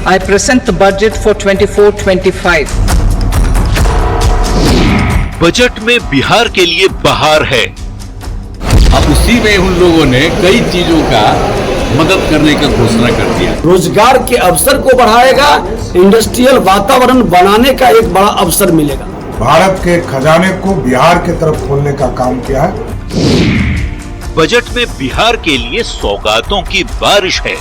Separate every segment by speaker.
Speaker 1: I present the budget for 24-25.
Speaker 2: Budget में बिहार के लिए बहार है।
Speaker 3: अब उसी में उन लोगों ने कई चीजों का मदद करने का घोषणा कर दिया।
Speaker 4: रोजगार के अवसर को बढ़ाएगा, इंडस्ट्रियल वातावरण बनाने का एक बड़ा अवसर मिलेगा।
Speaker 5: भारत के खजाने को बिहार के तरफ खोलने का काम किया है।
Speaker 2: बजट में बिहार के लिए सौगातों की बारिश है।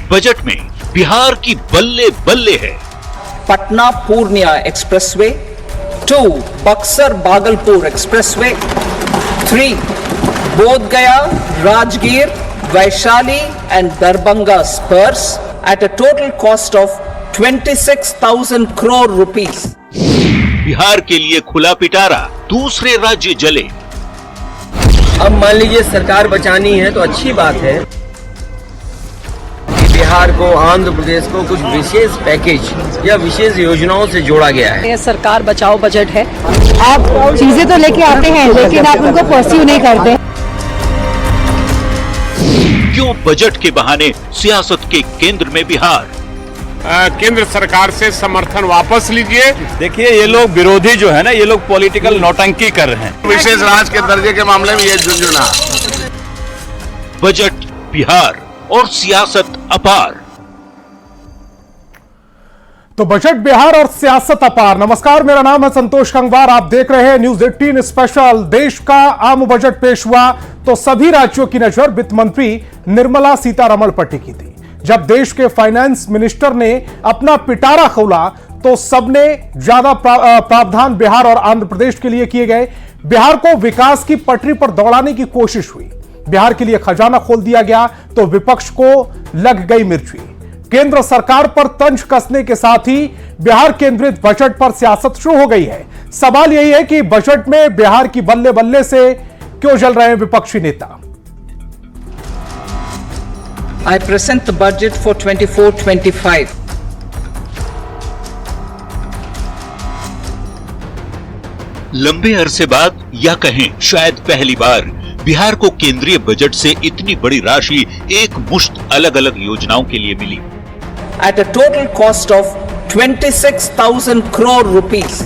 Speaker 2: बजट में बिहार की बल्ले बल्ले है।
Speaker 1: पटना पूर्णिया एक्सप्रेसवे, 2 बक्सर भागलपुर एक्सप्रेसवे, 3 बोध गया Rajgir Vaishali and Darbhanga Spurs at a total cost of 26,000 crore rupees.
Speaker 2: Bihar के लिए खुला पिटारा, दूसरे राज्य जले।
Speaker 6: अब मान लीजिए सरकार बचानी है तो अच्छी बात है कि बिहार को, आंध्र प्रदेश को कुछ विशेष पैकेज या विशेष योजनाओं से जोड़ा गया है।
Speaker 7: ये सरकार बचाओ बजट है। आप चीजें तो लेके आते हैं लेकिन आप उनको परस्यू नहीं करते।
Speaker 2: क्यों बजट के बहाने सियासत के केंद्र में बिहार?
Speaker 8: केंद्र सरकार से समर्थन वापस लीजिए।
Speaker 3: देखिए, ये लोग विरोधी जो है ना, ये लोग पॉलिटिकल नौटंकी कर रहे हैं।
Speaker 8: विशेष राज्य के दर्जे के मामले में ये झुंझुना।
Speaker 2: बजट बिहार और सियासत अपार।
Speaker 9: तो बजट बिहार और सियासत अपार। नमस्कार, मेरा नाम है संतोष गंगवार। आप देख रहे हैं न्यूज 18 स्पेशल। देश का आम बजट पेश हुआ तो सभी राज्यों की नजर वित्त मंत्री निर्मला सीतारमण पर टिकी थी। जब देश के फाइनेंस मिनिस्टर ने अपना पिटारा खोला तो सबने ज्यादा प्रावधान बिहार और आंध्र प्रदेश के लिए किए गए। बिहार को विकास की पटरी पर दौड़ाने की कोशिश हुई। बिहार के लिए खजाना खोल दिया गया तो विपक्ष को लग गई मिर्ची। केंद्र सरकार पर तंज कसने के साथ ही बिहार केंद्रित बजट पर सियासत शुरू हो गई है। सवाल यही है कि बजट में बिहार की बल्ले बल्ले से क्यों जल रहे हैं विपक्षी नेता।
Speaker 1: I present the budget for 24-25.
Speaker 2: लंबे अरसे बाद या कहें शायद पहली बार बिहार को केंद्रीय बजट से इतनी बड़ी राशि एक मुश्त अलग अलग योजनाओं के लिए मिली।
Speaker 1: At a total cost of 26,000 crore rupees.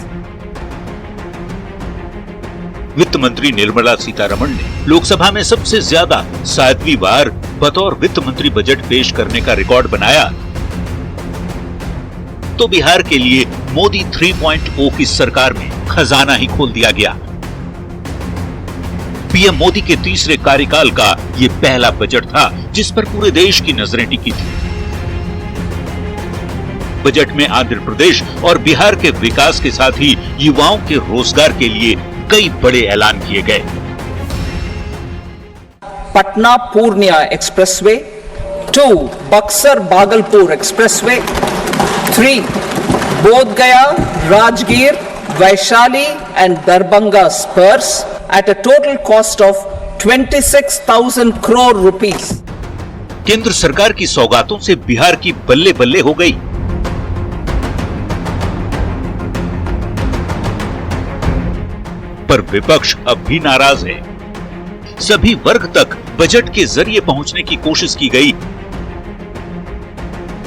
Speaker 2: वित्त मंत्री निर्मला सीतारमण ने लोकसभा में सबसे ज्यादा 7वीं बार बतौर वित्त मंत्री बजट पेश करने का रिकॉर्ड बनाया। तो बिहार के लिए मोदी 3.0 की सरकार में खजाना ही खोल दिया गया। पीएम मोदी के तीसरे कार्यकाल का यह पहला बजट था जिस पर पूरे देश की नजरें टिकी थी। बजट में आंध्र प्रदेश और बिहार के विकास के साथ ही युवाओं के रोजगार के लिए कई बड़े ऐलान किए गए।
Speaker 1: पटना पूर्णिया एक्सप्रेसवे, 2 बक्सर भागलपुर एक्सप्रेसवे, 3 बोध गया Rajgir Vaishali and Darbhanga Spurs at a total cost of 26,000 crore rupees.
Speaker 2: केंद्र सरकार की सौगातों से बिहार की बल्ले बल्ले हो गई। पर विपक्ष अब भी नाराज है। सभी वर्ग तक बजट के जरिए पहुंचने की कोशिश की गई।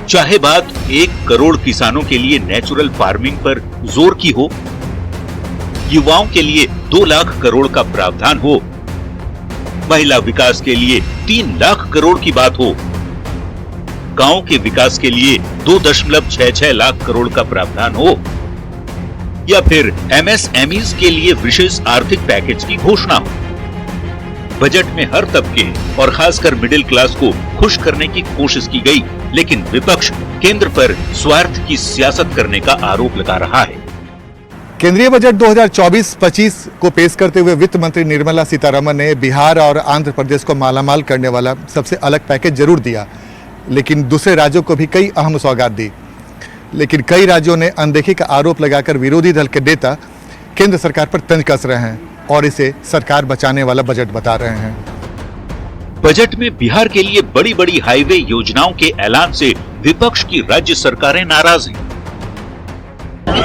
Speaker 2: चाहे बात 1 करोड़ किसानों के लिए नेचुरल फार्मिंग पर जोर की हो, युवाओं के लिए 2 लाख करोड़ का प्रावधान हो, महिला विकास के लिए 3 लाख करोड़ की बात हो, गांव के विकास के लिए 2.66 लाख करोड़ का प्रावधान हो, या फिर एमएसएमईज के लिए विशेष आर्थिक पैकेज की घोषणा हो। बजट में हर तबके और खासकर मिडिल क्लास को खुश करने की कोशिश की गई, लेकिन विपक्ष केंद्र पर स्वार्थ की सियासत करने का आरोप लगा रहा है।
Speaker 10: केंद्रीय बजट 2024-25 को पेश करते हुए वित्त मंत्री निर्मला सीतारमण ने बिहार और आंध्र प्रदेश को मालामाल करने वाला सबसे अलग पैकेज जरूर दिया, लेकिन दूसरे राज्यों को भी कई अहम सौगात दी। लेकिन कई राज्यों ने अनदेखी का आरोप लगाकर विरोधी दल के नेता केंद्र सरकार पर तंज कस रहे हैं और इसे सरकार बचाने वाला बजट बता रहे हैं।
Speaker 2: बजट में बिहार के लिए बड़ी बड़ी हाईवे योजनाओं के ऐलान से विपक्ष की राज्य सरकारें नाराज हैं।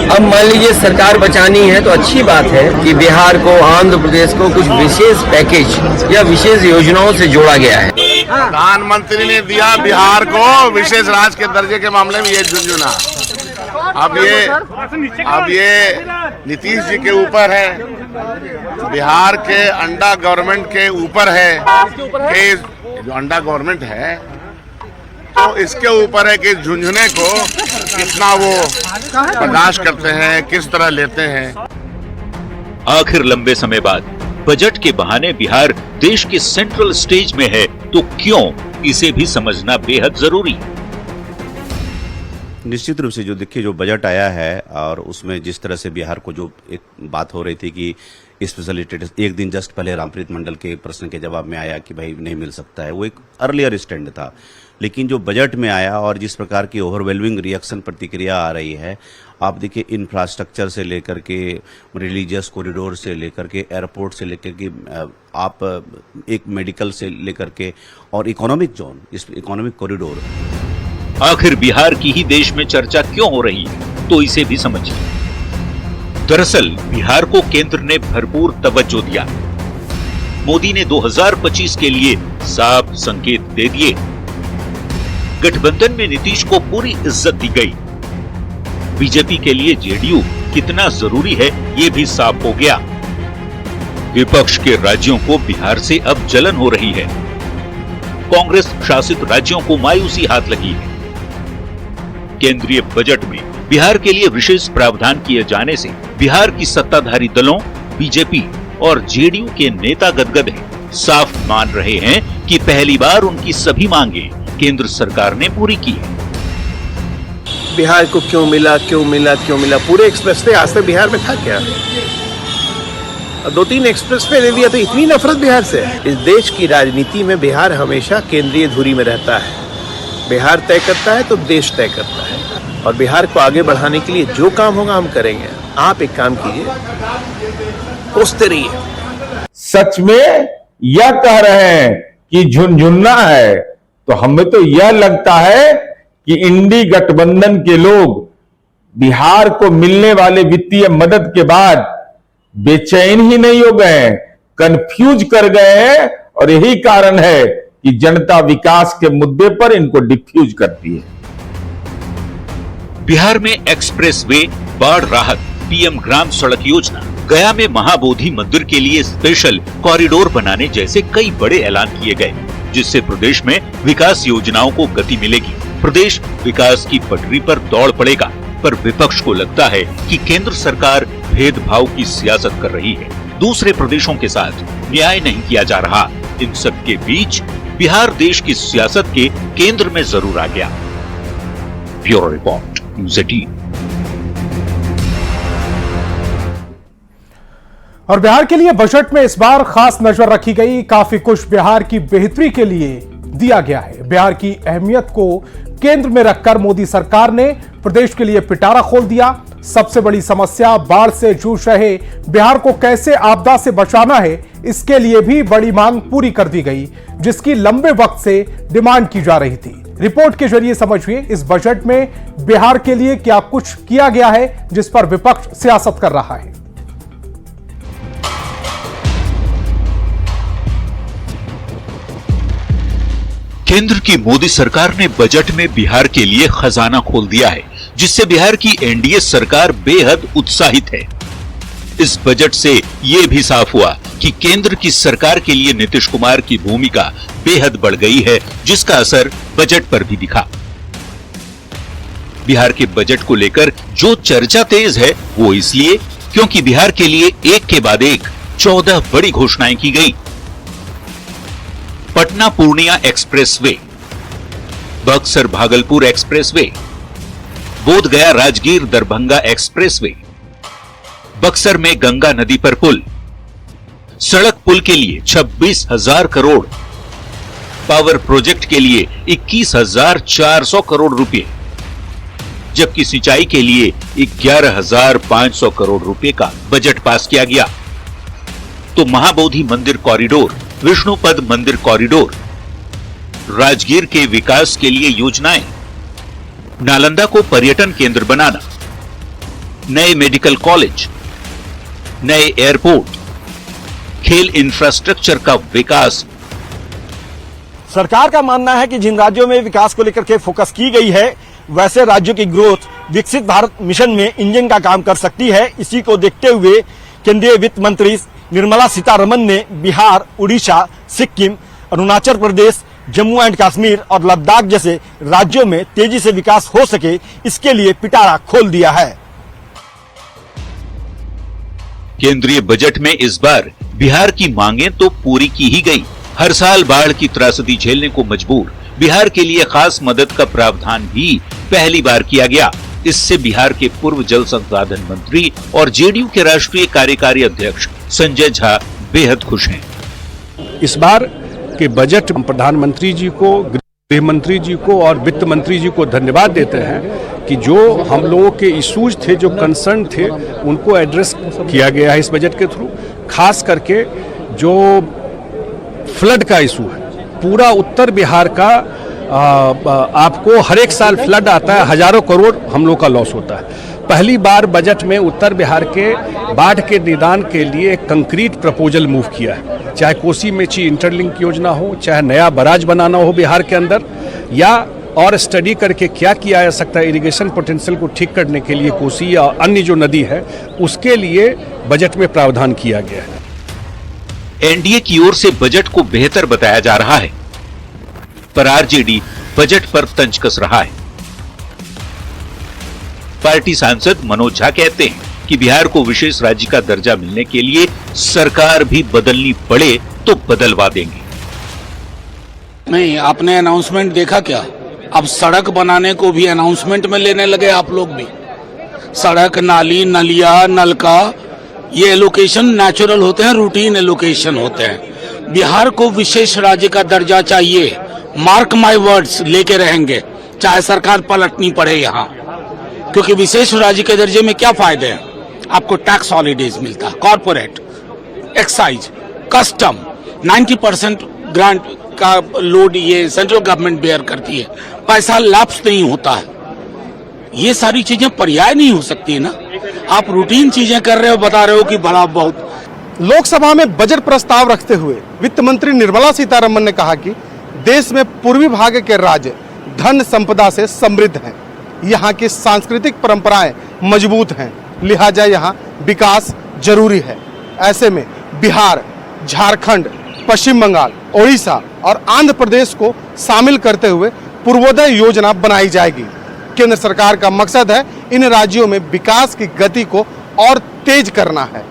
Speaker 6: अब मान लीजिए सरकार बचानी है तो अच्छी बात है कि बिहार को, आंध्र प्रदेश को कुछ विशेष पैकेज या विशेष योजनाओं से जोड़ा गया है।
Speaker 8: प्रधानमंत्री ने दिया बिहार को विशेष राज्य के दर्जे के मामले में ये झुनझुना। अब ये नीतीश जी के ऊपर है, बिहार के अंडा गवर्नमेंट के ऊपर है कि जो अंडा गवर्नमेंट है तो इसके ऊपर है कि झुनझुने को कितना वो बर्दाश्त करते हैं, किस तरह लेते हैं।
Speaker 2: आखिर लंबे समय बाद बजट के बहाने बिहार देश के सेंट्रल स्टेज में है, तो क्यों, इसे भी समझना बेहद जरूरी है।
Speaker 11: निश्चित रूप से जो देखिए जो बजट आया है और उसमें जिस तरह से बिहार को जो एक बात हो रही थी कि स्पेशल स्टेटस, एक दिन जस्ट पहले रामप्रीत मंडल के प्रश्न के जवाब में आया कि भाई नहीं मिल सकता है, वो एक अर्लियर स्टैंड था। लेकिन जो बजट में आया और जिस प्रकार की ओवरवेलमिंग रिएक्शन प्रतिक्रिया आ रही है, आप देखिए इंफ्रास्ट्रक्चर से लेकर के रिलीजियस कॉरिडोर से लेकर के एयरपोर्ट से लेकर के आप एक मेडिकल से लेकर के और इकोनॉमिक जोन, इस इकोनॉमिक कॉरिडोर।
Speaker 2: आखिर बिहार की ही देश में चर्चा क्यों हो रही है, तो इसे भी समझिए। दरअसल बिहार को केंद्र ने भरपूर तवज्जो दिया। मोदी ने 2025 के लिए साफ संकेत दे दिए। गठबंधन में नीतीश को पूरी इज्जत दी गई। बीजेपी के लिए जेडीयू कितना जरूरी है, ये भी साफ हो गया। विपक्ष के राज्यों को बिहार से अब जलन हो रही है। कांग्रेस शासित राज्यों को मायूसी हाथ लगी है। केंद्रीय बजट में बिहार के लिए विशेष प्रावधान किए जाने से बिहार की सत्ताधारी दलों, बीजेपी और जेडीयू के नेता गदगद हैं। साफ मान रहे हैं कि पहली बार उनकी सभी मांगे केंद्र सरकार ने पूरी की है।
Speaker 12: बिहार को क्यों मिला, क्यों मिला, क्यों मिला, पूरे एक्सप्रेसवे आज तक बिहार में था क्या? 2-3 एक्सप्रेसवे दे दिया तो इतनी नफरत बिहार से। इस देश की राजनीति में बिहार हमेशा केंद्रीय धुरी में रहता है। बिहार तय करता है तो देश तय करता है, और बिहार को आगे बढ़ाने के लिए जो काम होगा हम करेंगे। आप एक काम कीजिए, कोसते रहिए।
Speaker 13: सच में यह कह रहे हैं कि झुनझुनना है, तो हमें तो यह लगता है कि इंडी गठबंधन के लोग बिहार को मिलने वाले वित्तीय मदद के बाद बेचैन ही नहीं हो गए, कंफ्यूज कर गए हैं, और यही कारण है कि जनता विकास के मुद्दे पर इनको डिफ्यूज करती है।
Speaker 2: बिहार में एक्सप्रेसवे, बाढ़ राहत, पीएम ग्राम सड़क योजना, गया में महाबोधि मंदिर के लिए स्पेशल कॉरिडोर बनाने जैसे कई बड़े ऐलान किए गए, जिससे प्रदेश में विकास योजनाओं को गति मिलेगी। प्रदेश विकास की पटरी पर दौड़ पड़ेगा। पर विपक्ष को लगता है कि केंद्र सरकार भेदभाव की सियासत कर रही है, दूसरे प्रदेशों के साथ न्याय नहीं किया जा रहा। इन सब के बीच बिहार देश की सियासत के केंद्र में जरूर आ गया। Bureau report, news 18।
Speaker 9: और बिहार के लिए बजट में इस बार खास नजर रखी गई। काफी कुछ बिहार की बेहतरी के लिए दिया गया है। बिहार की अहमियत को केंद्र में रखकर मोदी सरकार ने प्रदेश के लिए पिटारा खोल दिया। सबसे बड़ी समस्या बाढ़ से जूझ रहे बिहार को कैसे आपदा से बचाना है, इसके लिए भी बड़ी मांग पूरी कर दी गई, जिसकी लंबे वक्त से डिमांड की जा रही थी। रिपोर्ट के जरिए समझिए इस बजट में बिहार के लिए क्या कुछ किया गया है, जिस पर विपक्ष सियासत कर रहा है।
Speaker 2: केंद्र की मोदी सरकार ने बजट में बिहार के लिए खजाना खोल दिया है, जिससे बिहार की एनडीए सरकार बेहद उत्साहित है। इस बजट से यह भी साफ हुआ कि केंद्र की सरकार के लिए नीतीश कुमार की भूमिका बेहद बढ़ गई है, जिसका असर बजट पर भी दिखा। बिहार के बजट को लेकर जो चर्चा तेज है वो इसलिए क्योंकि बिहार के लिए एक के बाद एक 14 बड़ी घोषणाएं की गई। पटना पूर्णिया एक्सप्रेसवे, बक्सर भागलपुर एक्सप्रेसवे, बोध गया राजगीर दरभंगा एक्सप्रेसवे, बक्सर में गंगा नदी पर पुल, सड़क पुल के लिए 26,000 करोड़, पावर प्रोजेक्ट के लिए 21,400 करोड़ रुपए, जबकि सिंचाई के लिए 11,500 करोड़ रुपए का बजट पास किया गया। तो महाबोधि मंदिर कॉरिडोर, विष्णुपद मंदिर कॉरिडोर, राजगीर के विकास के लिए योजनाएं, नालंदा को पर्यटन केंद्र बनाना, नए मेडिकल कॉलेज, नए एयरपोर्ट, खेल इंफ्रास्ट्रक्चर का विकास।
Speaker 14: सरकार का मानना है कि जिन राज्यों में विकास को लेकर के फोकस की गई है, वैसे राज्यों की ग्रोथ विकसित भारत मिशन में इंजन का काम कर सकती है। इसी को देखते हुए केंद्रीय वित्त मंत्री निर्मला सीतारमण ने बिहार, उड़ीसा, सिक्किम, अरुणाचल प्रदेश, जम्मू एंड कश्मीर और लद्दाख जैसे राज्यों में तेजी से विकास हो सके, इसके लिए पिटारा खोल दिया है।
Speaker 2: केंद्रीय बजट में इस बार बिहार की मांगें तो पूरी की ही गई। हर साल बाढ़ की त्रासदी झेलने को मजबूर बिहार के लिए खास मदद का प्रावधान भी पहली बार किया गया। इससे बिहार के पूर्व जल संसाधन मंत्री और जेडीयू के राष्ट्रीय कार्यकारी अध्यक्ष संजय झा बेहद खुश हैं।
Speaker 15: इस बार के बजट प्रधानमंत्री जी को, गृह मंत्री जी को और वित्त मंत्री जी को धन्यवाद देते हैं कि जो हम लोगों के इश्यूज थे, जो कंसर्न थे, उनको एड्रेस किया गया है इस बजट के थ्रू। खास करके जो फ्लड का इशू है, पूरा उत्तर बिहार का आपको हर एक साल फ्लड आता है, हजारों करोड़ हम लोग का लॉस होता है। पहली बार बजट में उत्तर बिहार के बाढ़ के निदान के लिए एक कंक्रीट प्रपोजल मूव किया है। चाहे कोसी मेची इंटरलिंक योजना हो, चाहे नया बराज बनाना हो बिहार के अंदर, या और स्टडी करके क्या किया जा सकता है इरिगेशन पोटेंशियल को ठीक करने के लिए कोसी या अन्य जो नदी है, उसके लिए बजट में प्रावधान किया गया है।
Speaker 2: एनडीए की ओर से बजट को बेहतर बताया जा रहा है, पर आरजेडी बजट पर तंज कस रहा है। पार्टी सांसद मनोज झा कहते हैं कि बिहार को विशेष राज्य का दर्जा मिलने के लिए सरकार भी बदलनी पड़े तो बदलवा देंगे।
Speaker 16: नहीं, आपने अनाउंसमेंट देखा क्या? अब सड़क बनाने को भी अनाउंसमेंट में लेने लगे आप लोग भी। सड़क, नाली, नलिया, नलका, ये एलोकेशन नेचुरल होते हैं, रूटीन एलोकेशन होते हैं। बिहार को विशेष राज्य का दर्जा चाहिए, मार्क माय वर्ड्स, लेके रहेंगे, चाहे सरकार पलटनी पड़े यहाँ। क्योंकि विशेष राज्य के दर्जे में क्या फायदे हैं? आपको टैक्स हॉलीडेज मिलता है, कॉर्पोरेट, एक्साइज, कस्टम, 90% ग्रांट का लोड ये सेंट्रल गवर्नमेंट बेयर करती है, पैसा लैप्स नहीं होता है। ये सारी चीजें पर्याय नहीं हो सकती है ना। आप रूटीन चीजें कर रहे हो, बता रहे हो कि बड़ा बहुत।
Speaker 9: लोकसभा में बजट प्रस्ताव रखते हुए वित्त मंत्री निर्मला सीतारमण ने कहा कि देश में पूर्वी भाग के राज्य धन संपदा से समृद्ध हैं, यहाँ की सांस्कृतिक परंपराएं मजबूत हैं, लिहाजा यहाँ विकास जरूरी है। ऐसे में बिहार, झारखंड, पश्चिम बंगाल, ओडिशा और आंध्र प्रदेश को शामिल करते हुए पूर्वोदय योजना बनाई जाएगी। केंद्र सरकार का मकसद है इन राज्यों में विकास की गति को और तेज करना है।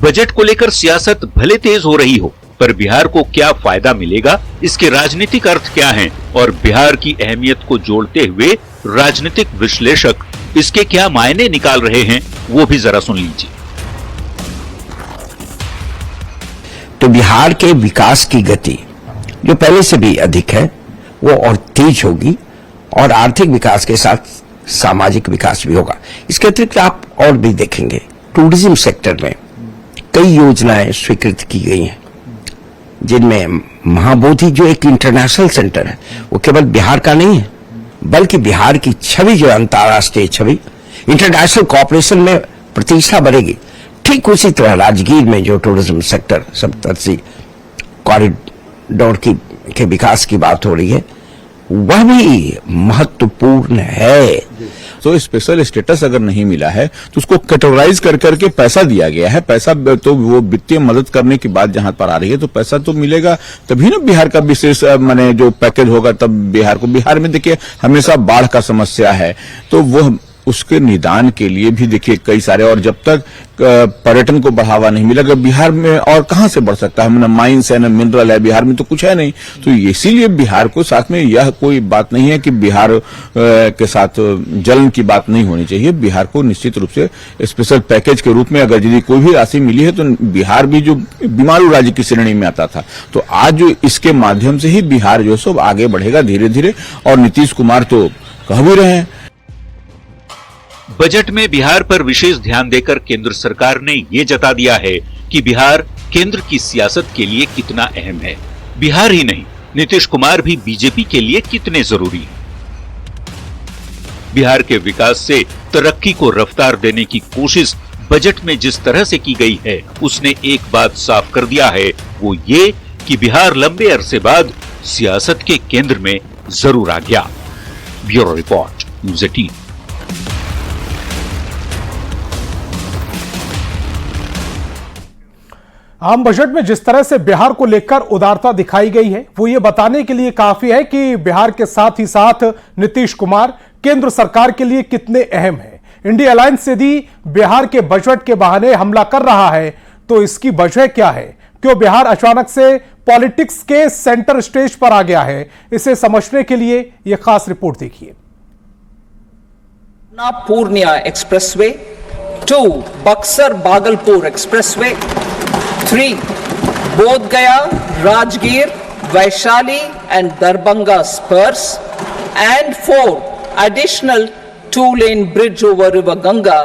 Speaker 2: बजट को लेकर सियासत भले तेज हो रही हो, पर बिहार को क्या फायदा मिलेगा, इसके राजनीतिक अर्थ क्या हैं और बिहार की अहमियत को जोड़ते हुए राजनीतिक विश्लेषक इसके क्या मायने निकाल रहे हैं, वो भी जरा सुन लीजिए।
Speaker 17: तो बिहार के विकास की गति जो पहले से भी अधिक है, वो और तेज होगी और आर्थिक विकास के साथ सामाजिक विकास भी होगा। इसके अतिरिक्त आप और भी देखेंगे, टूरिज्म सेक्टर में कई योजनाएं स्वीकृत की गई हैं, जिनमें महाबोधि जो एक इंटरनेशनल सेंटर है, वो केवल बिहार का नहीं है, बल्कि बिहार की छवि जो अंतर्राष्ट्रीय छवि, इंटरनेशनल कॉपरेशन में प्रतिष्ठा बढ़ेगी। ठीक उसी तरह राजगीर में जो टूरिज्म सेक्टर सप्तऋषि कॉरिडोर के विकास की बात हो रही है, वह भी महत्वपूर्ण है।
Speaker 13: तो स्पेशल स्टेटस अगर नहीं मिला है तो उसको कैटेगराइज कर करके पैसा दिया गया है। पैसा तो वो वित्तीय मदद करने की बात जहां पर आ रही है, तो पैसा तो मिलेगा तभी ना बिहार का विशेष माने जो पैकेज होगा, तब बिहार को। बिहार में देखिए हमेशा बाढ़ का समस्या है, तो वो उसके निदान के लिए भी देखिए कई सारे, और जब तक पर्यटन को बढ़ावा नहीं मिलेगा बिहार में और कहां से बढ़ सकता है? न माइंस है, न मिनरल है, बिहार में तो कुछ है नहीं। तो इसीलिए बिहार को साथ में, यह कोई बात नहीं है कि बिहार के साथ जलन की बात नहीं होनी चाहिए। बिहार को निश्चित रूप से स्पेशल पैकेज के रूप में अगर यदि कोई भी राशि मिली है, तो बिहार भी जो बीमारू राज्य की श्रेणी में आता था, तो आज इसके माध्यम से ही बिहार जो है आगे बढ़ेगा धीरे धीरे। और नीतीश कुमार तो कह भी रहे हैं।
Speaker 2: बजट में बिहार पर विशेष ध्यान देकर केंद्र सरकार ने ये जता दिया है कि बिहार केंद्र की सियासत के लिए कितना अहम है। बिहार ही नहीं, नीतीश कुमार भी बीजेपी के लिए कितने जरूरी हैं। बिहार के विकास से तरक्की को रफ्तार देने की कोशिश बजट में जिस तरह से की गई है, उसने एक बात साफ कर दिया है, वो ये कि बिहार लंबे अरसे बाद सियासत के केंद्र में जरूर आ गया। Bureau report, news 18।
Speaker 9: आम बजट में जिस तरह से बिहार को लेकर उदारता दिखाई गई है, वो ये बताने के लिए काफी है कि बिहार के साथ ही साथ नीतीश कुमार केंद्र सरकार के लिए कितने अहम हैं। इंडिया अलायंस यदि बिहार के बजट के बहाने हमला कर रहा है तो इसकी वजह क्या है? क्यों बिहार अचानक से पॉलिटिक्स के सेंटर स्टेज पर आ गया है? इसे समझने के लिए यह खास रिपोर्ट देखिए।
Speaker 1: पूर्णिया एक्सप्रेसवे, 2 बक्सर भागलपुर एक्सप्रेसवे, 3 बोध गया Rajgir Vaishali and Darbhanga spurs, and 4 additional 2-lane bridge over River Ganga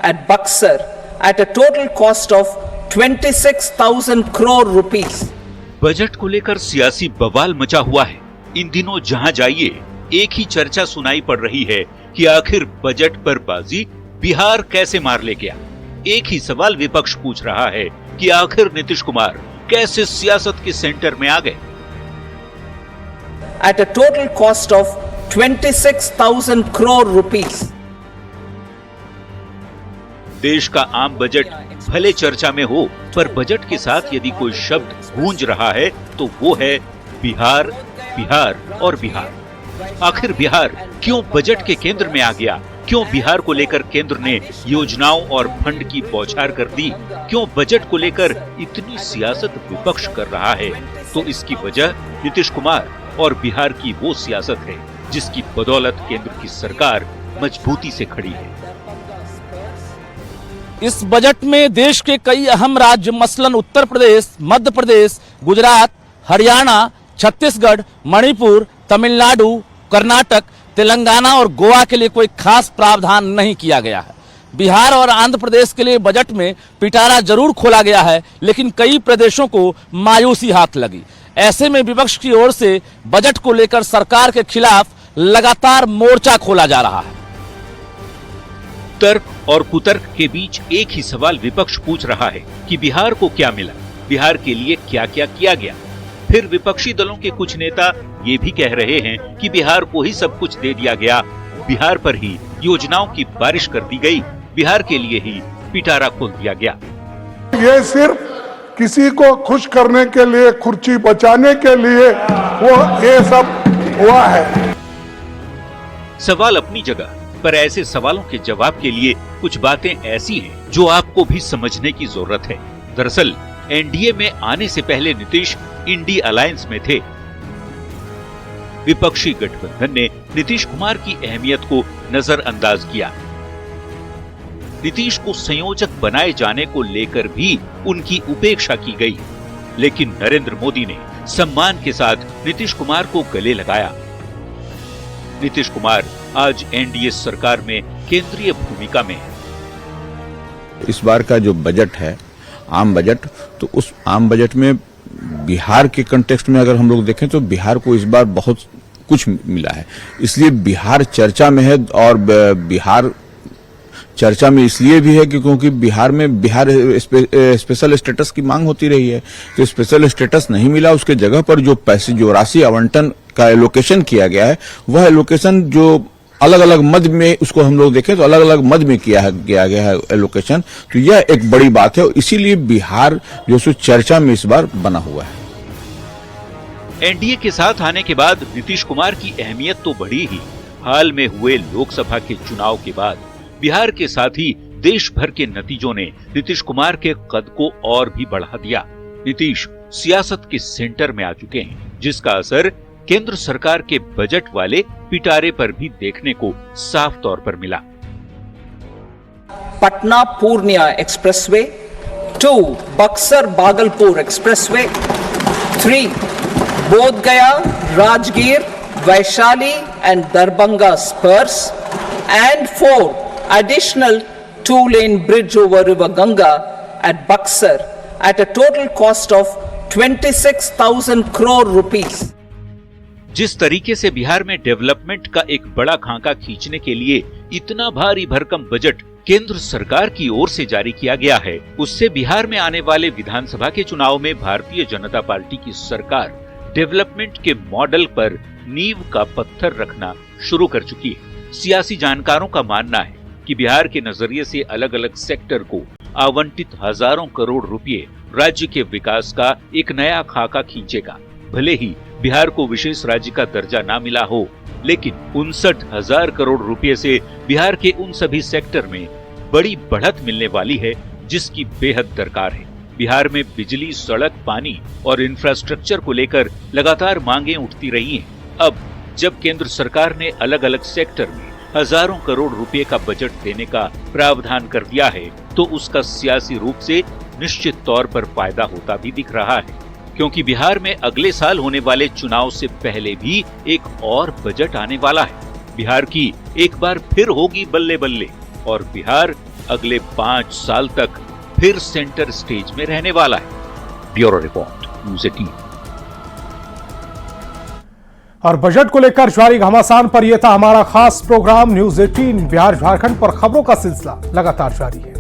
Speaker 1: at Buxar at a total cost of 26,000 crore rupees.
Speaker 2: Budget को लेकर सियासी बवाल मचा हुआ है। इन दिनों जहां जाइए एक ही चर्चा सुनाई पड़ रही है कि आखिर बजट पर बाजी बिहार कैसे मार ले गया। एक ही सवाल विपक्ष पूछ रहा है कि आखिर नीतीश कुमार कैसे सियासत के सेंटर में आ गए।
Speaker 1: At a total cost of 26,000 crore rupees.
Speaker 2: देश का आम बजट भले चर्चा में हो, पर बजट के साथ यदि कोई शब्द गूंज रहा है तो वो है बिहार, बिहार और बिहार। आखिर बिहार क्यों बजट के केंद्र में आ गया? क्यों बिहार को लेकर केंद्र ने योजनाओं और फंड की बौछार कर दी? क्यों बजट को लेकर इतनी सियासत विपक्ष कर रहा है? तो इसकी वजह नीतीश कुमार और बिहार की वो सियासत है जिसकी बदौलत केंद्र की सरकार मजबूती से खड़ी है।
Speaker 18: इस बजट में देश के कई अहम राज्य मसलन उत्तर प्रदेश, मध्य प्रदेश, गुजरात, हरियाणा, छत्तीसगढ़, मणिपुर, तमिलनाडु, कर्नाटक, तेलंगाना और गोवा के लिए कोई खास प्रावधान नहीं किया गया है। बिहार और आंध्र प्रदेश के लिए बजट में पिटारा जरूर खोला गया है, लेकिन कई प्रदेशों को मायूसी हाथ लगी। ऐसे में विपक्ष की ओर से बजट को लेकर सरकार के खिलाफ लगातार मोर्चा खोला जा रहा है।
Speaker 2: तर्क और कुतर्क के बीच एक ही सवाल विपक्ष पूछ रहा है कि बिहार को क्या मिला, बिहार के लिए क्या क्या किया गया। फिर विपक्षी दलों के कुछ नेता ये भी कह रहे हैं कि बिहार को ही सब कुछ दे दिया गया, बिहार पर ही योजनाओं की बारिश कर दी गई, बिहार के लिए ही पिटारा खोल दिया गया।
Speaker 5: ये सिर्फ किसी को खुश करने के लिए, कुर्सी बचाने के लिए वो ये सब हुआ है।
Speaker 2: सवाल अपनी जगह, पर ऐसे सवालों के जवाब के लिए कुछ बातें ऐसी हैं जो आपको भी समझने की जरूरत है। दरअसल एनडीए में आने से पहले नीतीश इंडिया अलायंस में थे। विपक्षी गठबंधन ने नीतीश कुमार की अहमियत को नजरअंदाज किया। नीतीश को संयोजक बनाए जाने को लेकर भी उनकी उपेक्षा की गई, लेकिन नरेंद्र मोदी ने सम्मान के साथ नीतीश कुमार को गले लगाया। नीतीश कुमार आज एनडीए सरकार में केंद्रीय भूमिका में है।
Speaker 13: इस बार का जो बजट है, आम बजट, तो उस आम बजट में बिहार के कंटेक्स्ट में अगर हम लोग देखें तो बिहार को इस बार बहुत कुछ मिला है। इसलिए बिहार चर्चा में है, और बिहार चर्चा में इसलिए भी है कि क्योंकि बिहार स्पेशल स्टेटस की मांग होती रही है। तो स्पेशल स्टेटस नहीं मिला, उसके जगह पर जो पैसे, जो राशि आवंटन का एलोकेशन किया गया है, वह एलोकेशन जो अलग अलग मद में, उसको हम लोग देखें तो अलग अलग मद में किया गया है एलोकेशन। तो यह एक बड़ी बात है, इसीलिए बिहार जो सो चर्चा में इस बार बना हुआ है।
Speaker 2: एनडीए के साथ आने के बाद नीतीश कुमार की अहमियत तो बढ़ी ही। हाल में हुए लोकसभा के चुनाव के बाद बिहार के साथ ही देश भर के नतीजों ने नीतीश कुमार के कद को और भी बढ़ा दिया। नीतीश सियासत के सेंटर में आ चुके हैं, जिसका असर केंद्र सरकार के बजट वाले पिटारे पर भी देखने को साफ तौर पर मिला।
Speaker 1: पटना पूर्णिया एक्सप्रेसवे, 2 बक्सर भागलपुर एक्सप्रेसवे, 3 बोध गया Rajgir Vaishali and Darbhanga spurs, and 4 additional 2-lane bridge over River Ganga at Buxar at a total cost of 26,000 crore rupees.
Speaker 2: जिस तरीके से बिहार में डेवलपमेंट का एक बड़ा खाका खींचने के लिए इतना भारी भरकम बजट केंद्र सरकार की ओर से जारी किया गया है, उससे बिहार में आने वाले विधानसभा के चुनाव में भारतीय जनता पार्टी की सरकार डेवलपमेंट के मॉडल पर नींव का पत्थर रखना शुरू कर चुकी है। सियासी जानकारों का मानना है कि बिहार के नजरिए से अलग अलग सेक्टर को आवंटित हजारों करोड़ रुपए राज्य के विकास का एक नया खाका खींचेगा। भले ही बिहार को विशेष राज्य का दर्जा ना मिला हो, लेकिन 59,000 करोड़ रुपए से बिहार के उन सभी सेक्टर में बड़ी बढ़त मिलने वाली है जिसकी बेहद दरकार है। बिहार में बिजली, सड़क, पानी और इंफ्रास्ट्रक्चर को लेकर लगातार मांगें उठती रही हैं। अब जब केंद्र सरकार ने अलग अलग सेक्टर में हजारों करोड़ रुपए का बजट देने का प्रावधान कर दिया है, तो उसका सियासी रूप से निश्चित तौर पर फायदा होता भी दिख रहा है, क्योंकि बिहार में अगले साल होने वाले चुनाव से पहले भी एक और बजट आने वाला है। बिहार की एक बार फिर होगी बल्ले बल्ले और बिहार अगले 5 साल तक फिर सेंटर स्टेज में रहने वाला है। Bureau report, news 18।
Speaker 9: और बजट को लेकर जारी घमासान पर यह था हमारा खास प्रोग्राम न्यूज़ 18। बिहार झारखंड पर खबरों का सिलसिला लगातार जारी है।